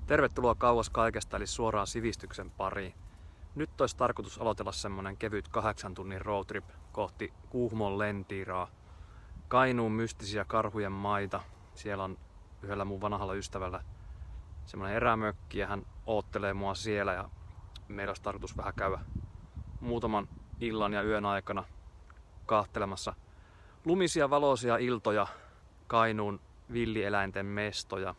Tervetuloa kauas kaikesta eli suoraan sivistyksen pariin. Nyt olisi tarkoitus aloitella semmonen kevyt 8 tunnin roadtrip kohti Kuhmon Lentiraa. Kainuun mystisiä karhujen maita. Siellä on yhdellä mun vanhalla ystävällä semmonen erämökki ja hän oottelee mua siellä ja meillä olisi tarkoitus vähän käydä muutaman illan ja yön aikana kahtelemassa lumisia valoisia iltoja, Kainuun villieläinten mestoja.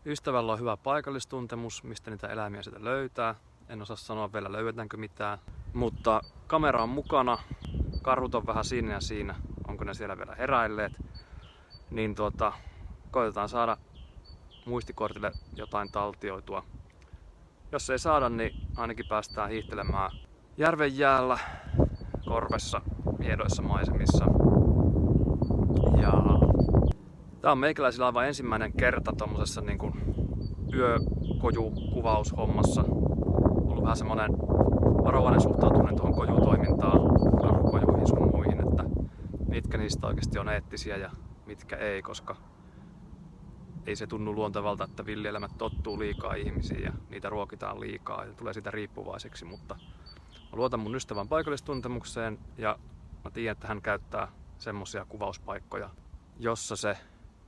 Ystävällä on hyvä paikallistuntemus, mistä niitä eläimiä sieltä löytää. En osaa sanoa vielä löydetäänkö mitään, mutta kamera on mukana. Karhut on vähän siinä ja siinä, onko ne siellä vielä heräilleet. Niin koitetaan saada muistikortille jotain taltioitua. Jos ei saada, niin ainakin päästään hiihtelemään järven jäällä, korvessa, miedoissa maisemissa. Ja tää on meikäläisillä aivan ensimmäinen kerta tommosessa niinku yökojukuvaushommassa. Ollut vähän semmonen varovainen suhtautuminen tuohon kojutoimintaan, karhukojuihin sun muihin, että mitkä niistä oikeasti on eettisiä ja mitkä ei, koska ei se tunnu luontevalta, että villielämät tottuu liikaa ihmisiin ja niitä ruokitaan liikaa ja tulee siitä riippuvaiseksi, mutta mä luotan mun ystävän paikallistuntemukseen ja mä tiedän, että hän käyttää semmosia kuvauspaikkoja, jossa se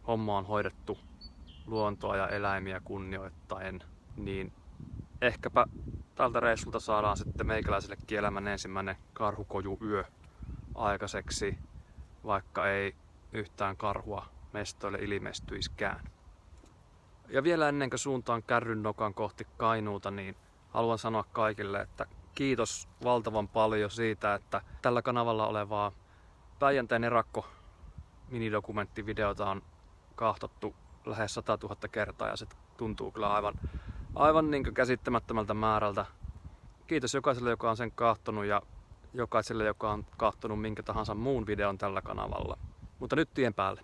homma on hoidettu luontoa ja eläimiä kunnioittaen, niin ehkäpä tältä reissulta saadaan sitten meikäläisellekin elämän ensimmäinen karhukojuyö aikaiseksi, vaikka ei yhtään karhua mestoille ilmestyiskään. Ja vielä ennen kuin suuntaan kärrynnokan kohti Kainuuta, niin haluan sanoa kaikille, että kiitos valtavan paljon siitä, että tällä kanavalla olevaa Päijänteen erakko minidokumenttivideota on kahtottu lähes 100 000 kertaa ja se tuntuu kyllä aivan niin käsittämättömältä määrältä. Kiitos jokaiselle, joka on sen kahtonut ja jokaiselle, joka on kahtonut minkä tahansa muun videon tällä kanavalla. Mutta nyt tien päälle.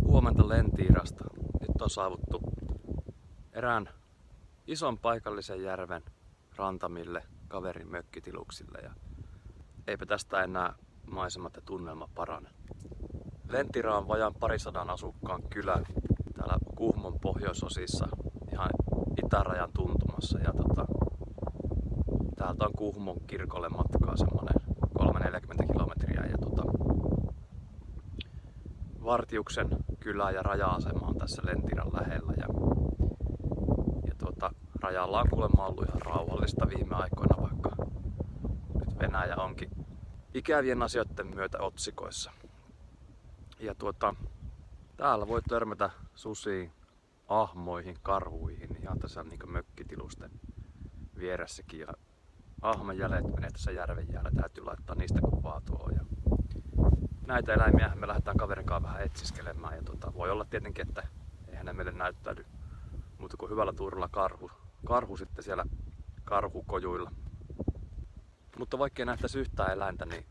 Huomenta Lentirasta. Nyt on saavuttu erään ison paikallisen järven rantamille kaverin mökkitiluksille ja eipä tästä enää maisemat ja tunnelma parane. Lentira on vajaan 200 asukkaan kylä täällä Kuhmon pohjoisosissa ihan itärajan tuntumassa ja täältä on Kuhmon kirkolle matkaa semmonen 340 kilometriä ja Vartiuksen kylä ja raja-asema on tässä Lentiran lähellä ja rajalla on kuulemma ollut ihan rauhallista viime aikoina, vaikka nyt Venäjä onkin ikävien asioiden myötä otsikoissa. Ja täällä voi törmätä susiin, ahmoihin, karhuihin ihan tässä niin mökkitilusten vieressäkin ja ahmanjäljet menee tässä järven jäällä, täytyy laittaa niistä kuvaa tuohon. Ja näitä eläimiä me lähdetään kaverin kanssa vähän etsiskelemään ja voi olla tietenkin, että eihän ne meille näyttäydy muuta kuin hyvällä tuurilla karhu sitten siellä karhukojuilla. Mutta vaikkei nähtäisi yhtään eläintä, niin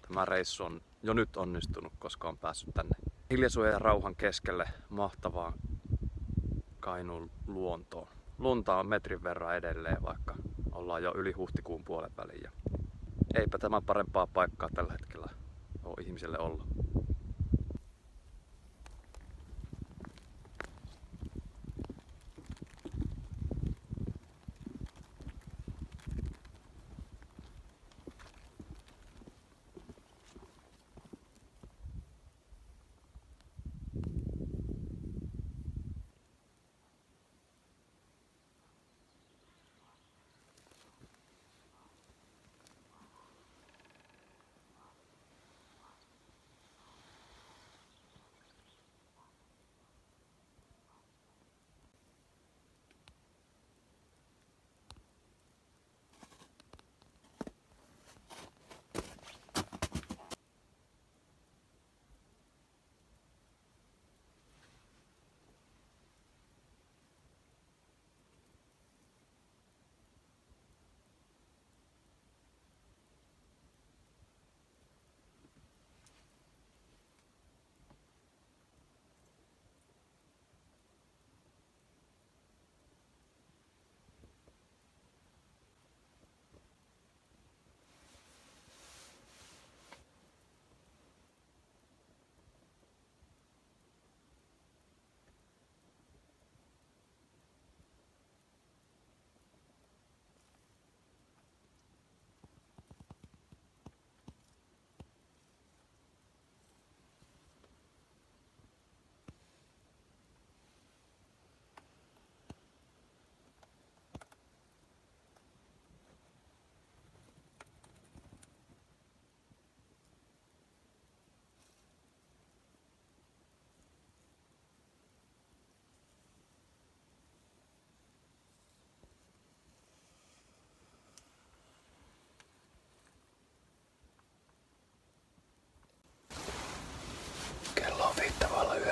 tämä reissu on jo nyt onnistunut, koska on päässyt tänne hiljaisuuden ja rauhan keskelle mahtavaan Kainuun luontoon. Lunta on metrin verran edelleen, vaikka ollaan jo yli huhtikuun puolen väliin. Ja eipä tämän parempaa paikkaa tällä hetkellä ole ihmiselle olla.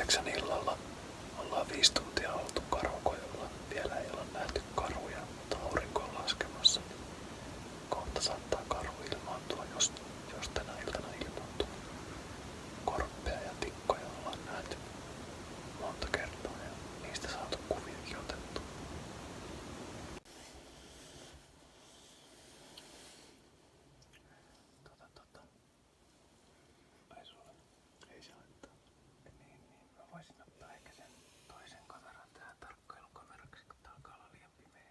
9 illalla. Ollaan 5 tuntia oltu Karhukojulla. Vielä ei olla nähty karhuja, mutta aurinko on laskemassa. Kohta saattaa karhu ilmaantua, jos tänä iltana ilmaantuu. Korppeja ja tikkoja ollaan nähty monta kertaa ja niistä saatu kuviakin otettu. Ei se haittaa. Niin, mä voisin ottaa ehkä sen toisen kameran tähän tarkkailukameraksi, kun tää alkaa olla liian pimeä.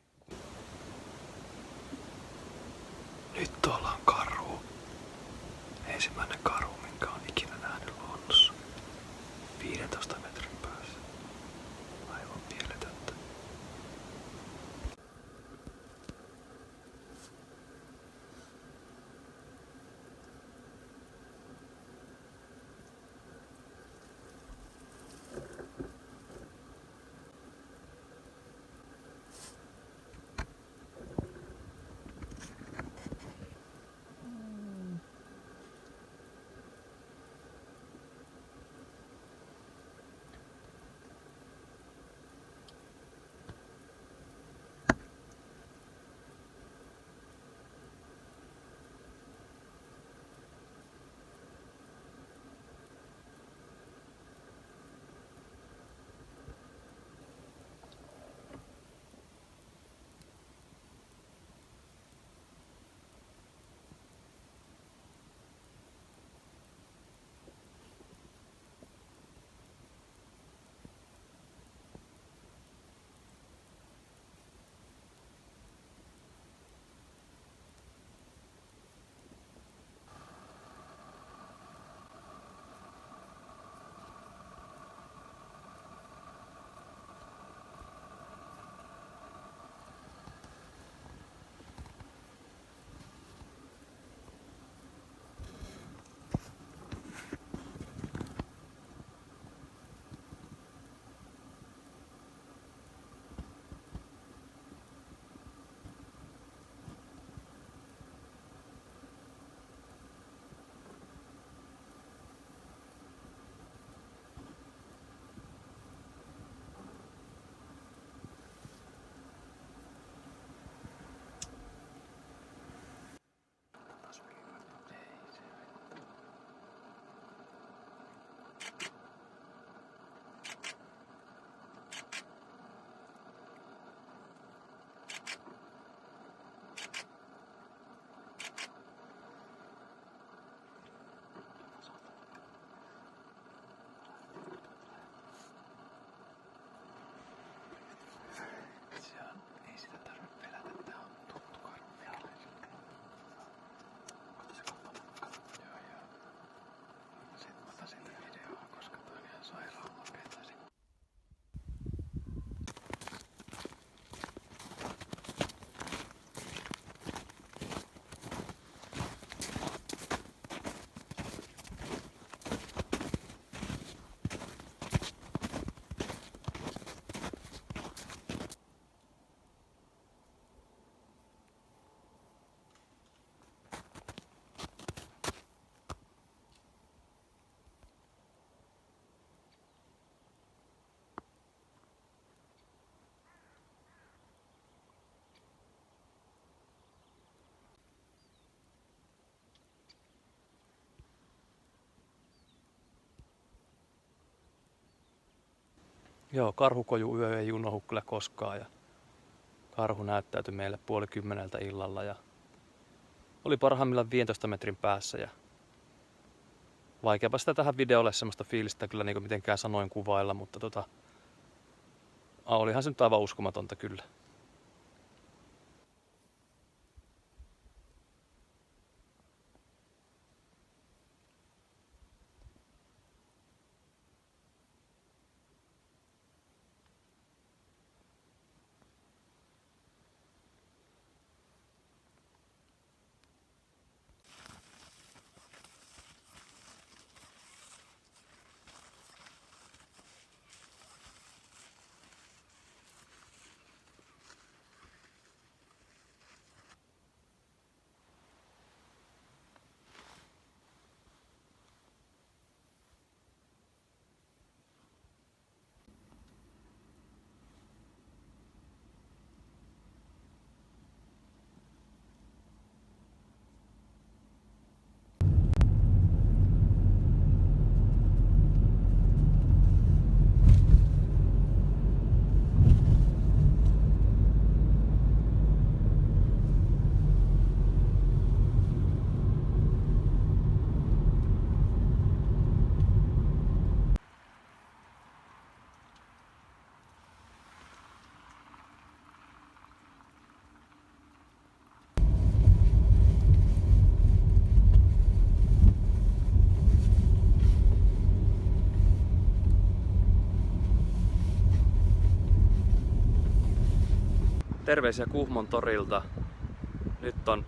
Nyt tuolla on karhu. Ensimmäinen karhu, minkä on ikinä nähnyt luonnossa. 15 metrin päässä. Aivan mieletöntä. Joo, Karhukoju-yö ei unohdu kyllä koskaan ja karhu näyttäytyi meille 9:30 illalla ja oli parhaimmillaan 15 metrin päässä ja vaikeapa sitä tähän videolle semmoista fiilistä kyllä niin kuin mitenkään sanoin kuvailla, mutta olihan se nyt aivan uskomatonta kyllä. Terveisiä Kuhmon torilta. Nyt on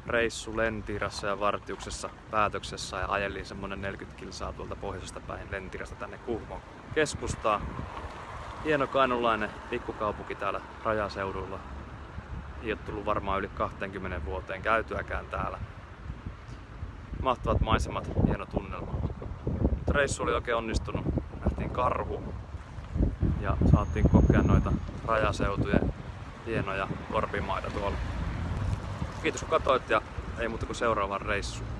reissu Lentirassa ja Vartiuksessa päätöksessä ja ajelin semmonen 40 kilsaa tuolta pohjoisesta päin Lentirasta tänne Kuhmon keskustaan. Hieno kainuulainen pikkukaupunki täällä rajaseudulla. Ei ole tullut varmaan yli 20 vuoteen käytyäkään täällä. Mahtavat maisemat, hieno tunnelma. Mutta reissu oli oikein onnistunut. Nähtiin karhu ja saatiin kokea noita rajaseutujen hienoja korpimaita tuolla. Kiitos kun katsoit ja ei muuta kuin seuraavaan reissuun.